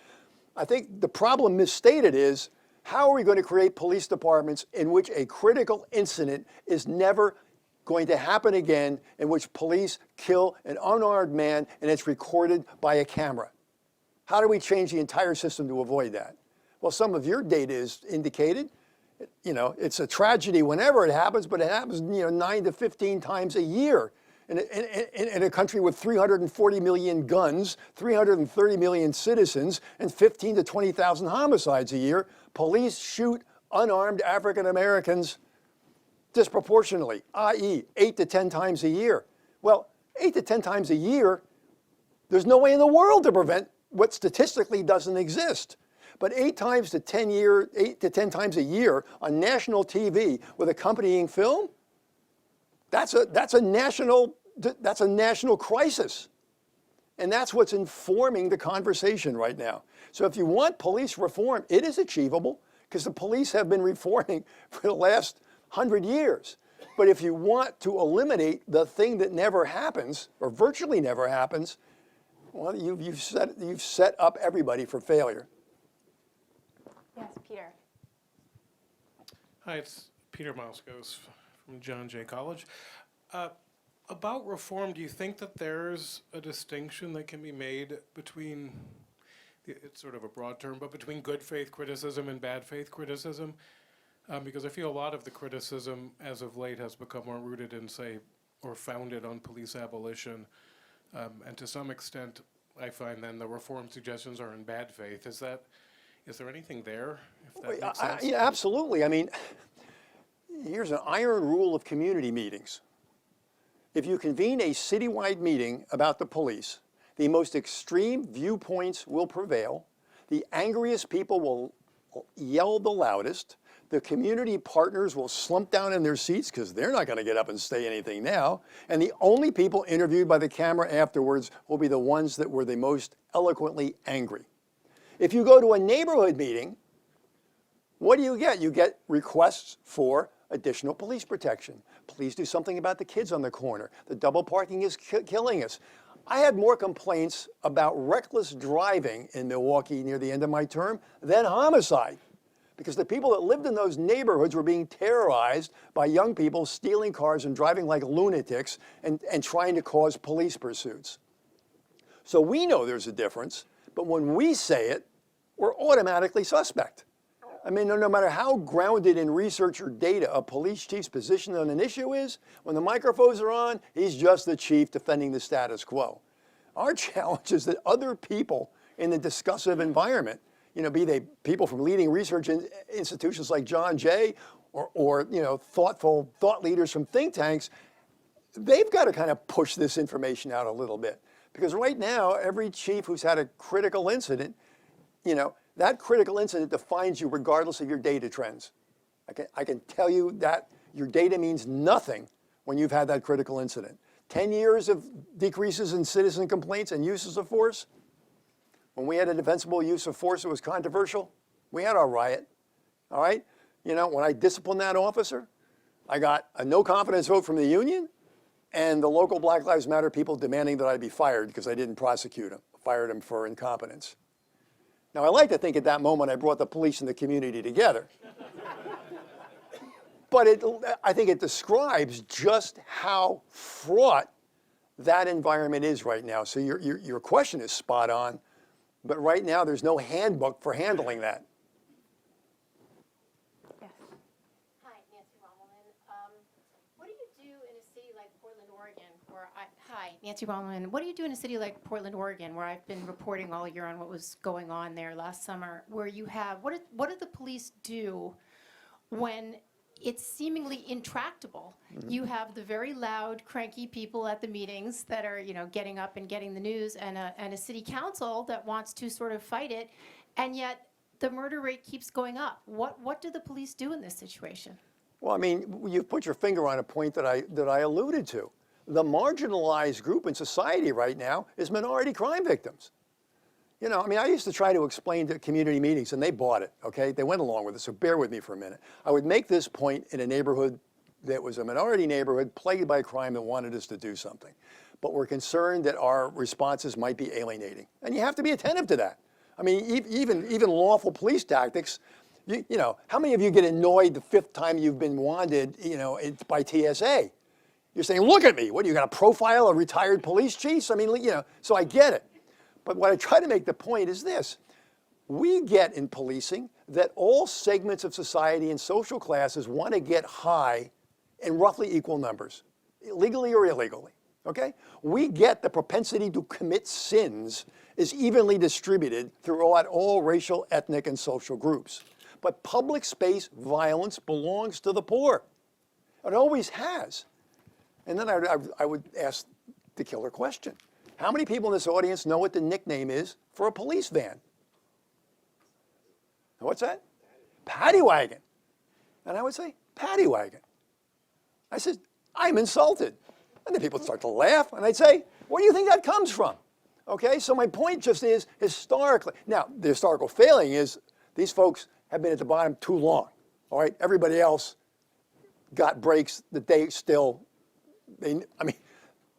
I think the problem misstated is, how are we going to create police departments in which a critical incident is never going to happen again, in which police kill an unarmed man and it's recorded by a camera? How do we change the entire system to avoid that? Well, some of your data is indicated. It's a tragedy whenever it happens, but it happens 9 to 15 times a year. In a country with 340 million guns, 330 million citizens, and 15 to 20,000 homicides a year, police shoot unarmed African Americans disproportionately, i.e. 8 to 10 times a year. Well, 8 to 10 times a year, there's no way in the world to prevent what statistically doesn't exist. But 8 to 10 times a year on national TV with accompanying film, that's a national crisis. And that's what's informing the conversation right now. So if you want police reform, it is achievable because the police have been reforming for the last 100 years. But if you want to eliminate the thing that never happens, or virtually never happens, well, you've set up everybody for failure. Yes, Peter. Hi, it's Peter Moskos from John Jay College. About reform, do you think that there's a distinction that can be made between, it's sort of a broad term, but between good faith criticism and bad faith criticism? Because I feel a lot of the criticism as of late has become more rooted in, say, or founded on police abolition. And to some extent, I find then the reform suggestions are in bad faith. Is there anything there, if that makes sense? Yeah, absolutely. I mean, here's an iron rule of community meetings. If you convene a citywide meeting about the police, the most extreme viewpoints will prevail, the angriest people will yell the loudest, the community partners will slump down in their seats because they're not going to get up and say anything now, and the only people interviewed by the camera afterwards will be the ones that were the most eloquently angry. If you go to a neighborhood meeting, what do you get? You get requests for additional police protection. Please do something about the kids on the corner. The double parking is killing us. I had more complaints about reckless driving in Milwaukee near the end of my term than homicide, because the people that lived in those neighborhoods were being terrorized by young people stealing cars and driving like lunatics and trying to cause police pursuits. So we know there's a difference, but when we say it, we're automatically suspect. I mean, no matter how grounded in research or data a police chief's position on an issue is, when the microphones are on, he's just the chief defending the status quo. Our challenge is that other people in the discussive environment, be they people from leading research institutions like John Jay or thoughtful thought leaders from think tanks, they've got to kind of push this information out a little bit. Because right now, every chief who's had a critical incident, that critical incident defines you regardless of your data trends. I can tell you that your data means nothing when you've had that critical incident. 10 years of decreases in citizen complaints and uses of force. When we had a defensible use of force that was controversial, we had our riot, all right? When I disciplined that officer, I got a no confidence vote from the union and the local Black Lives Matter people demanding that I be fired because I didn't prosecute him, fired him for incompetence. Now, I like to think at that moment I brought the police and the community together. But I think it describes just how fraught that environment is right now. So your question is spot on, but right now there's no handbook for handling that. Yes. Hi, Nancy Rommelman. What do you do in a city like Portland, Oregon, Nancy Rommelman. What do you do in a city like Portland, Oregon, where I've been reporting all year on what was going on there last summer, where you have, what do the police do when it's seemingly intractable? Mm-hmm. You have the very loud, cranky people at the meetings that are, getting up and getting the news, and a city council that wants to sort of fight it, and yet the murder rate keeps going up. What do the police do in this situation? Well, I mean, you've put your finger on a point that I alluded to. The marginalized group in society right now is minority crime victims. I used to try to explain to community meetings, and they bought it, okay? They went along with it, so bear with me for a minute. I would make this point in a neighborhood that was a minority neighborhood plagued by crime that wanted us to do something. But we're concerned that our responses might be alienating. And you have to be attentive to that. I mean, even lawful police tactics, how many of you get annoyed the 5th time you've been wanted, by TSA? You're saying, look at me. What, you got to profile a retired police chief? I mean, so I get it. But what I try to make the point is this. We get in policing that all segments of society and social classes want to get high in roughly equal numbers, legally or illegally, okay? We get the propensity to commit sins is evenly distributed throughout all racial, ethnic, and social groups. But public space violence belongs to the poor. It always has. And then I would ask the killer question. How many people in this audience know what the nickname is for a police van? What's that? Paddy wagon. And I would say, paddy wagon. I said, I'm insulted. And then people would start to laugh, and I'd say, where do you think that comes from? Okay, so my point just is, historically, now, the historical failing is these folks have been at the bottom too long, all right? Everybody else got breaks that they still,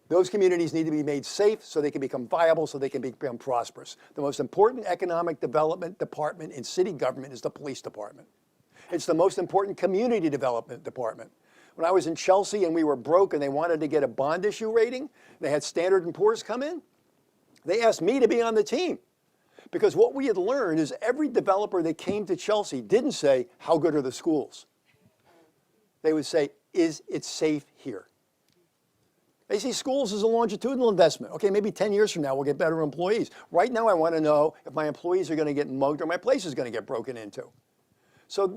those communities need to be made safe so they can become viable, so they can become prosperous. The most important economic development department in city government is the police department. It's the most important community development department. When I was in Chelsea and we were broke and they wanted to get a bond issue rating, they had Standard & Poor's come in, they asked me to be on the team. Because what we had learned is every developer that came to Chelsea didn't say, how good are the schools? They would say, is it safe here? They see schools as a longitudinal investment. Okay, maybe 10 years from now we'll get better employees. Right now I want to know if my employees are going to get mugged or my place is going to get broken into. So,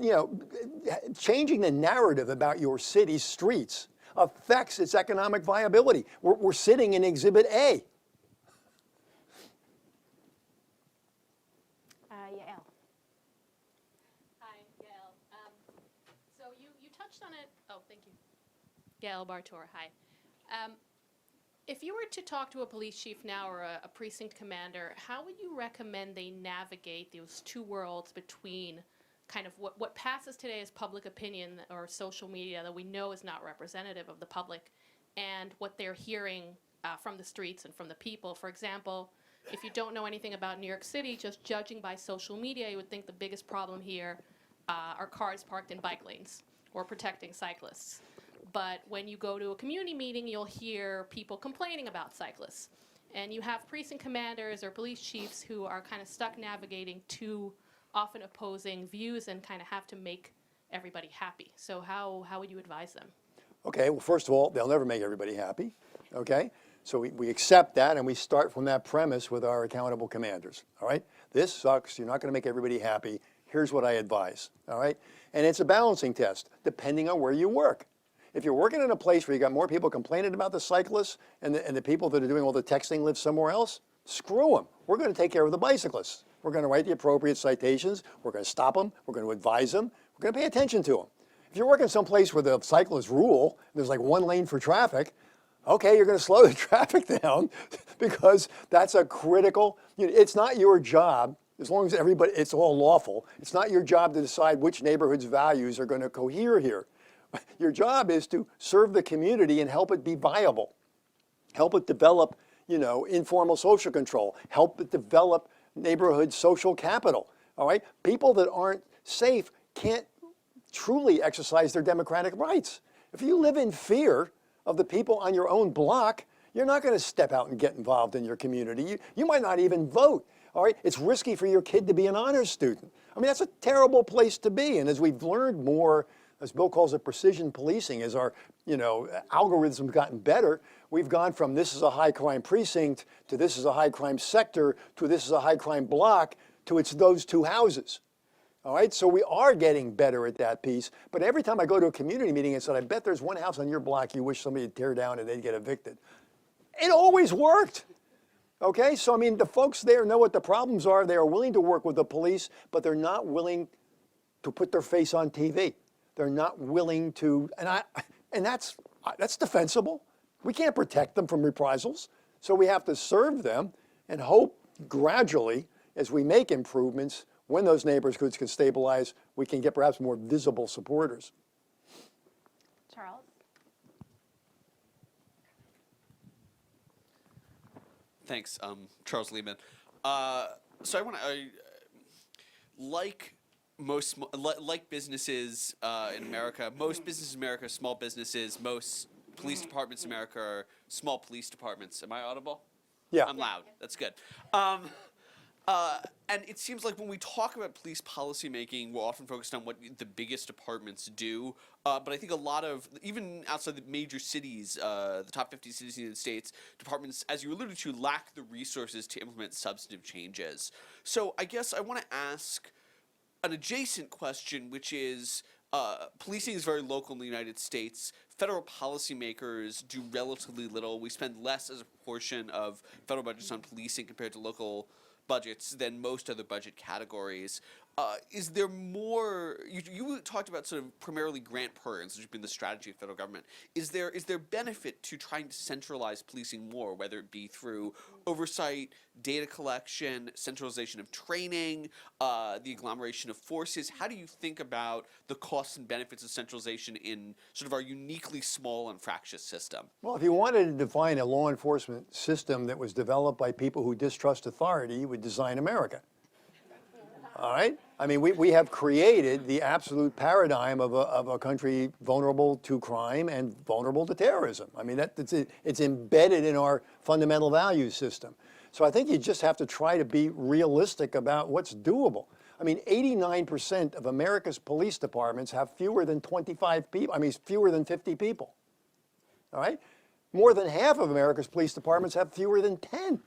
changing the narrative about your city's streets affects its economic viability. We're sitting in Exhibit A. Yael. Hi, Yael. So you touched on it. Oh, thank you. Yael Bartor, hi. If you were to talk to a police chief now or a precinct commander, how would you recommend they navigate those two worlds between kind of what passes today as public opinion or social media that we know is not representative of the public and what they're hearing from the streets and from the people? For example, if you don't know anything about New York City, just judging by social media, you would think the biggest problem here are cars parked in bike lanes or protecting cyclists. But when you go to a community meeting, you'll hear people complaining about cyclists. And you have precinct commanders or police chiefs who are kind of stuck navigating two often opposing views and kind of have to make everybody happy. So how would you advise them? Okay, well, first of all, they'll never make everybody happy, okay? So we accept that and we start from that premise with our accountable commanders, all right? This sucks, you're not gonna make everybody happy, here's what I advise, all right? And it's a balancing test, depending on where you work. If you're working in a place where you got more people complaining about the cyclists and the people that are doing all the texting live somewhere else, screw them. We're gonna take care of the bicyclists. We're gonna write the appropriate citations, we're gonna stop them, we're gonna advise them, we're gonna pay attention to them. If you're working someplace where the cyclists rule, there's like one lane for traffic, okay, you're gonna slow the traffic down because that's a critical, it's not your job, as long as it's all lawful, it's not your job to decide which neighborhood's values are gonna cohere here. Your job is to serve the community and help it be viable, help it develop, informal social control, help it develop neighborhood social capital, all right? People that aren't safe can't truly exercise their democratic rights. If you live in fear of the people on your own block, you're not going to step out and get involved in your community. You might not even vote, all right? It's risky for your kid to be an honors student. I mean, that's a terrible place to be. And as we've learned more, as Bill calls it, precision policing, as our algorithms have gotten better, we've gone from this is a high crime precinct to this is a high crime sector to this is a high crime block to it's those two houses. All right, so we are getting better at that piece. But every time I go to a community meeting and said, I bet there's one house on your block you wish somebody would tear down and they'd get evicted. It always worked. Okay, so I mean, the folks there know what the problems are. They are willing to work with the police, but they're not willing to put their face on TV. They're not willing to, and that's defensible. We can't protect them from reprisals. So we have to serve them and hope gradually as we make improvements, when those neighborhoods can stabilize, we can get perhaps more visible supporters. Charles? Thanks, Charles Lehman. So I want to, like businesses in America, most businesses in America are small businesses. Most police departments in America are small police departments. Am I audible? Yeah. I'm loud. That's good. And it seems like when we talk about police policy making, we're often focused on what the biggest departments do. But I think a lot of, even outside the major cities, the top 50 cities in the United States, departments, as you alluded to, lack the resources to implement substantive changes. So I guess I want to ask an adjacent question, which is, policing is very local in the United States. Federal policymakers do relatively little. We spend less as a proportion of federal budgets on policing compared to local budgets than most other budget categories. Is there more? You talked about sort of primarily grant programs, which have been the strategy of federal government. Is there benefit to trying to centralize policing more, whether it be through oversight, data collection, centralization of training, the agglomeration of forces? How do you think about the costs and benefits of centralization in sort of our uniquely small and fractious system? Well, if you wanted to define a law enforcement system that was developed by people who distrust authority, you would design America. All right? I mean, we have created the absolute paradigm of a country vulnerable to crime and vulnerable to terrorism. I mean, it's embedded in our fundamental value system. So I think you just have to try to be realistic about what's doable. I mean, 89% of America's police departments have fewer than 25 people, fewer than 50 people. All right? More than half of America's police departments have fewer than 10.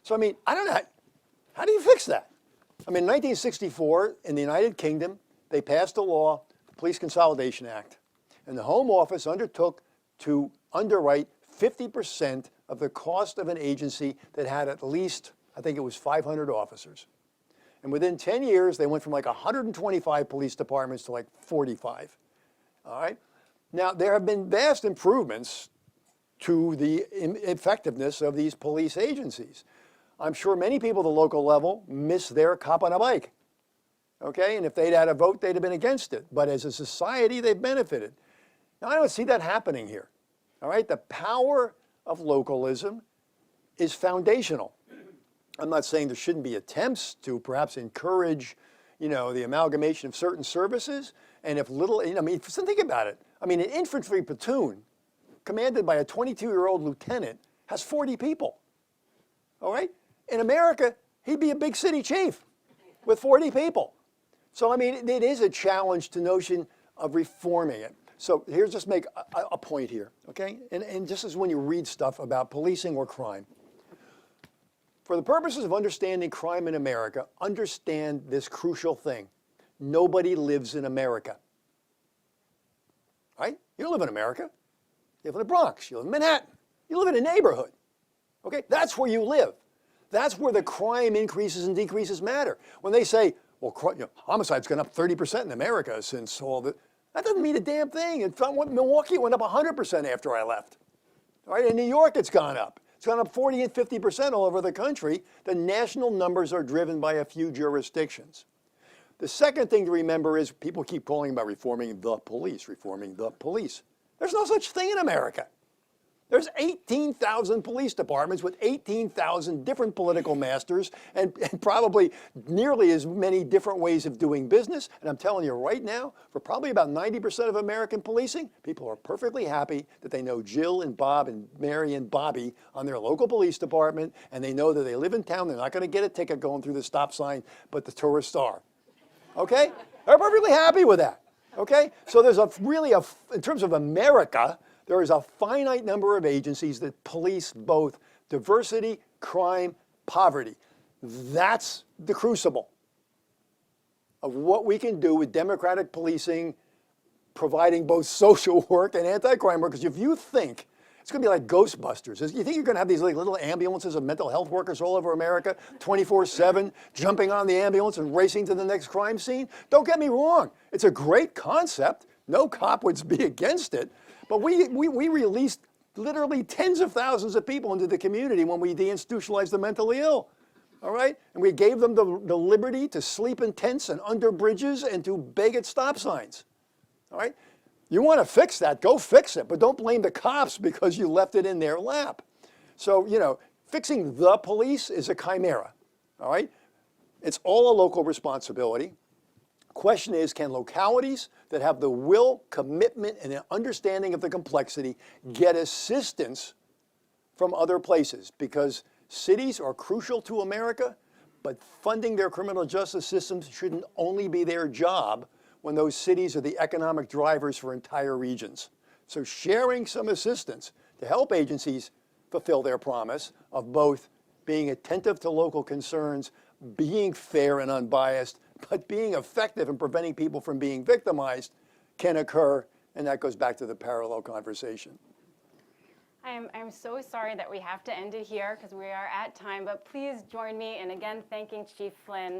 So, I mean, I don't know. How do you fix that? I mean, in 1964, in the United Kingdom, they passed a law, the Police Consolidation Act, and the Home Office undertook to underwrite 50% of the cost of an agency that had at least, I think it was 500 officers. And within 10 years, they went from like 125 police departments to like 45. All right? Now, there have been vast improvements to the effectiveness of these police agencies. I'm sure many people at the local level miss their cop on a bike, okay? And if they'd had a vote, they'd have been against it. But as a society, they've benefited. Now, I don't see that happening here, all right? The power of localism is foundational. I'm not saying there shouldn't be attempts to perhaps encourage, the amalgamation of certain services. And if think about it. I mean, an infantry platoon commanded by a 22-year-old lieutenant has 40 people, all right? In America, he'd be a big city chief with 40 people. So, I mean, it is a challenge to notion of reforming it. So here's just make a point here, okay? And just as when you read stuff about policing or crime. For the purposes of understanding crime in America, understand this crucial thing. Nobody lives in America, right? You don't live in America. You live in the Bronx. You live in Manhattan. You live in a neighborhood, okay? That's where you live. That's where the crime increases and decreases matter. When they say, well, homicide's gone up 30% in America since all that doesn't mean a damn thing. In Milwaukee, went up 100% after I left. All right, in New York, it's gone up. It's gone up 40 and 50% all over the country. The national numbers are driven by a few jurisdictions. The second thing to remember is people keep calling about reforming the police. There's no such thing in America. There's 18,000 police departments with 18,000 different political masters and probably nearly as many different ways of doing business. And I'm telling you right now, for probably about 90% of American policing, people are perfectly happy that they know Jill and Bob and Mary and Bobby on their local police department, and they know that they live in town. They're not going to get a ticket going through the stop sign, but the tourists are. Okay? They're perfectly happy with that. Okay? So there's in terms of America, there is a finite number of agencies that police both diversity, crime, poverty. That's the crucible of what we can do with democratic policing, providing both social work and anti-crime work. Because if you think it's going to be like Ghostbusters, you think you're going to have these little ambulances of mental health workers all over America, 24/7, jumping on the ambulance and racing to the next crime scene? Don't get me wrong. It's a great concept. No cop would be against it. But we released literally tens of thousands of people into the community when we deinstitutionalized the mentally ill, all right? And we gave them the liberty to sleep in tents and under bridges and to beg at stop signs, all right? You want to fix that, go fix it, but don't blame the cops because you left it in their lap. So, fixing the police is a chimera, all right? It's all a local responsibility. Question is, can localities that have the will, commitment, and an understanding of the complexity get assistance from other places? Because cities are crucial to America, but funding their criminal justice systems shouldn't only be their job when those cities are the economic drivers for entire regions. So sharing some assistance to help agencies fulfill their promise of both being attentive to local concerns, being fair and unbiased, but being effective in preventing people from being victimized can occur, and that goes back to the parallel conversation. I'm so sorry that we have to end it here because we are at time, but please join me in again thanking Chief Flynn.